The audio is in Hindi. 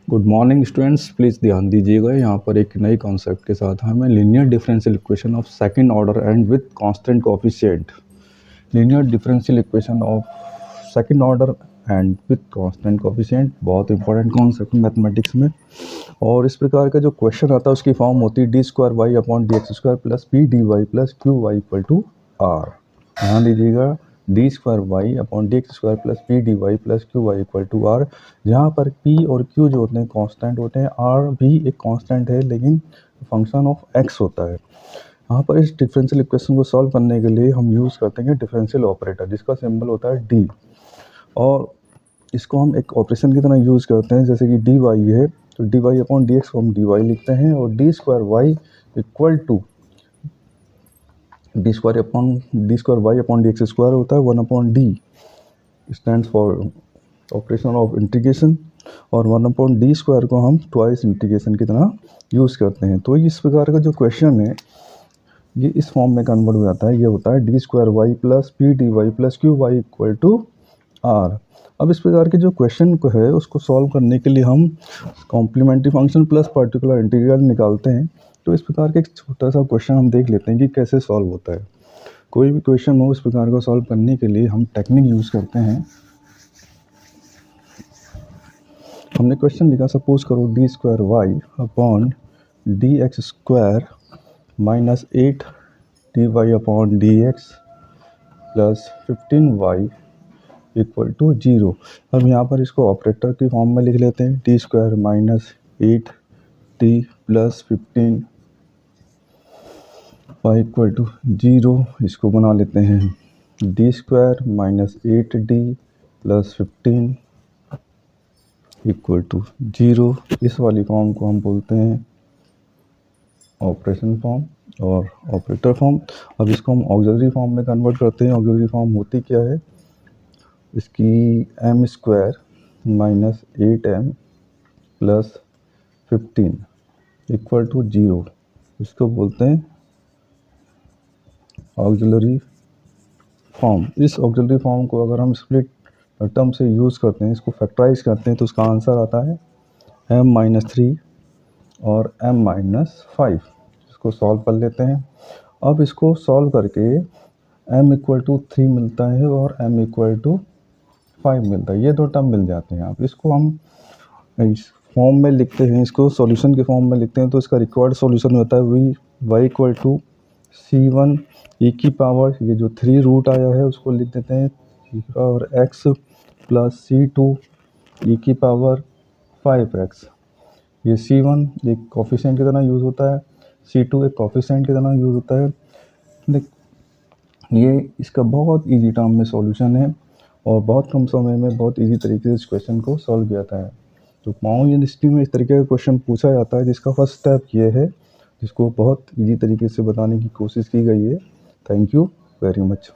गुड मॉर्निंग स्टूडेंट्स, प्लीज़ ध्यान दीजिएगा। यहाँ पर एक नई कॉन्सेप्ट के साथ हमें linear differential equation of second order and with constant coefficient. Linear differential equation of second order and with constant coefficient बहुत इंपॉर्टेंट कॉन्सेप्ट मैथमेटिक्स में। और इस प्रकार का जो क्वेश्चन आता है उसकी फॉर्म होती है d²y/dx² plus p/dy plus qy equal to r। ध्यान दीजिएगा, d²y/dx² plus p/dy plus qy equal to r, जहाँ पर p और q जो होते हैं कांस्टेंट होते हैं, r भी एक कांस्टेंट है लेकिन फंक्शन ऑफ x होता है। यहाँ पर इस डिफरेंशियल इक्वेशन को सॉल्व करने के लिए हम यूज़ करते हैं डिफरेंशियल ऑपरेटर, जिसका सिंबल होता है d। और इसको हम एक ऑपरेशन की तरह यूज़ करते हैं, जैसे कि dy है तो dy/dx को हम dy लिखते हैं, और d²y इक्वल टू d²y/dx² होता है 1/d, stands for operation of integration, और 1/d² को हम ट्वाइस इंटीग्रेशन की तरह यूज़ करते हैं। तो इस प्रकार का जो क्वेश्चन है ये इस फॉर्म में कन्वर्ट हो जाता है। ये होता है d² plus p/dy plus qy equal to r। अब इस प्रकार के जो क्वेश्चन को है उसको सॉल्व करने के लिए हम complementary function plus particular integral निकालते हैं। तो इस प्रकार के एक छोटा सा क्वेश्चन हम देख लेते हैं कि कैसे सॉल्व होता है। कोई भी क्वेश्चन हो इस प्रकार को सॉल्व करने के लिए हम टेक्निक यूज़ करते हैं। हमने क्वेश्चन लिखा, सपोज करो d²y/dx² minus 8dy/dx plus 15y equal to 0। अब यहाँ पर इसको ऑपरेटर की फॉर्म में लिख लेते हैं, d² minus 8t plus 15y equal to 0। इसको बना लेते हैं d² minus 8d plus 15 equal to 0। इस वाली फॉर्म को हम बोलते हैं ऑपरेशन फॉर्म और ऑपरेटर फॉर्म। अब इसको हम ऑक्सिलरी फॉर्म में कन्वर्ट करते हैं। ऑक्सिलरी फॉर्म होती क्या है, इसकी m² minus 8m plus 15 equal to 0, इसको बोलते हैं ऑक्सिलरी फॉर्म। इस ऑक्सिलरी फॉर्म को अगर हम स्प्लिट टर्म से यूज़ करते हैं, इसको फैक्टराइज करते हैं, तो उसका आंसर आता है m-3 और m-5। इसको सॉल्व कर लेते हैं। अब इसको सॉल्व करके m इक्वल टू 3 मिलता है और m इक्वल टू 5 मिलता है। ये दो टर्म मिल जाते हैं। अब इसको हम इस फॉर्म में लिखते हैं, इसको सॉल्यूशन के फॉर्म में लिखते हैं। तो इसका रिक्वायर्ड सॉल्यूशन होता है y equal to c1 e की पावर, ये जो 3 रूट आया है उसको लिख देते हैं, और x प्लस c2 e की पावर 5x। ये c1 एक कोफिशिएंट की तरह यूज़ होता है, c2 एक कोफिशिएंट की तरह यूज़ होता है। ये इसका बहुत इजी टर्म में सॉल्यूशन है और बहुत कम समय में बहुत इजी तरीके से इस क्वेश्चन को सॉल्व किया जाता है। तो माओ यूनिवर्सिटी में इस तरीके का क्वेश्चन पूछा जाता है, जिसका फर्स्ट स्टेप ये है, जिसको बहुत इजी तरीके से बताने की कोशिश की गई है। Thank you very much.